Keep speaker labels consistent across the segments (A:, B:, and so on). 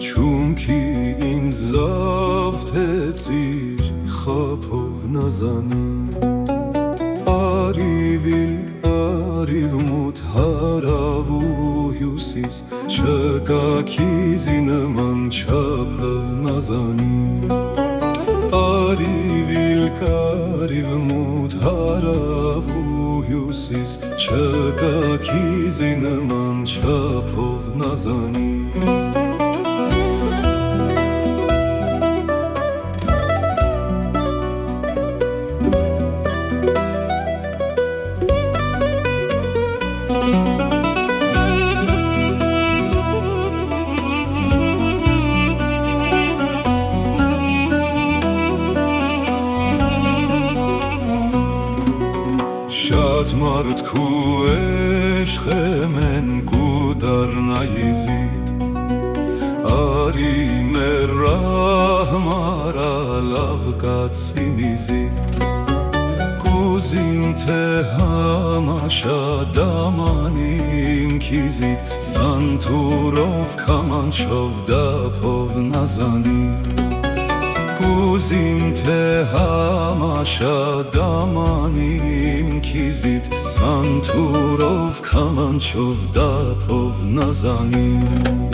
A: Չունքի ինձ զավթեցիր խափով նազանին Արիվ մութ հարավ ու հյուսիս Չկա քիզի նման չափով նազանին Արիվ մութ հարավ ու հյուսիս Չկա քիզի նման չափով նազանին Շատ մարդ քու էշխեմ են կու դարնայիզիտ Արի մեր ռահմարա լավ կացի միզիտ Կուզիմ թե համաշա դամանիմ քիզիտ Սանթուրով կամանչով դապով նազանիտ Կուզիմ թե համաշա դամանիմ քիզիտ Սանթուրով կամանչով դապով նազանիմ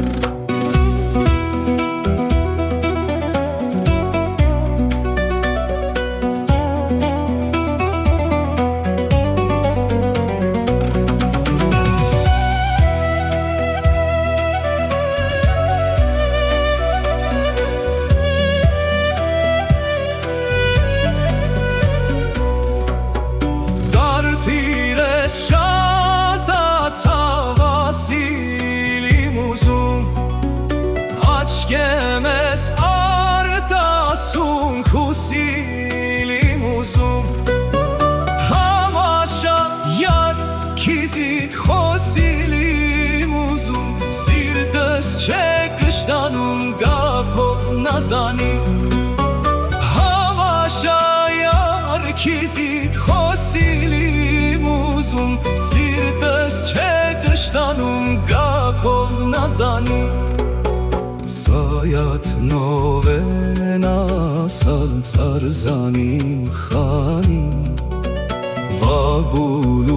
B: Աչկեմես արտասուն քուսիլիմ ուզում Համաշա յար քիզիտ խոսիլիմ ուզում Սիրտս չէ կշտանում գափով նազանի Համաշա յար քիզիտ խոսիլիմ ուզում Սիրտս չէ կշտանում գափով նազանի Սայաթ նովենա սալցարզանիմ խանիմ Վաբուլունիմ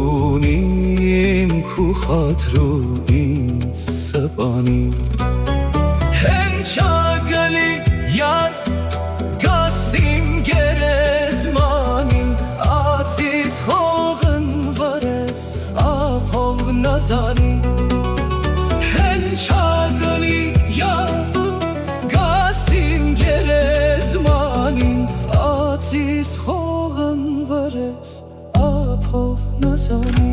B: քու խաթրու ինձ սպանիմ Հենչագլի յար գասիմ գերեզմանիմ Ացիս հողն վրես ափով նազանիմ Հենչագլի յար Ացիս հողն վրես ափով նազանի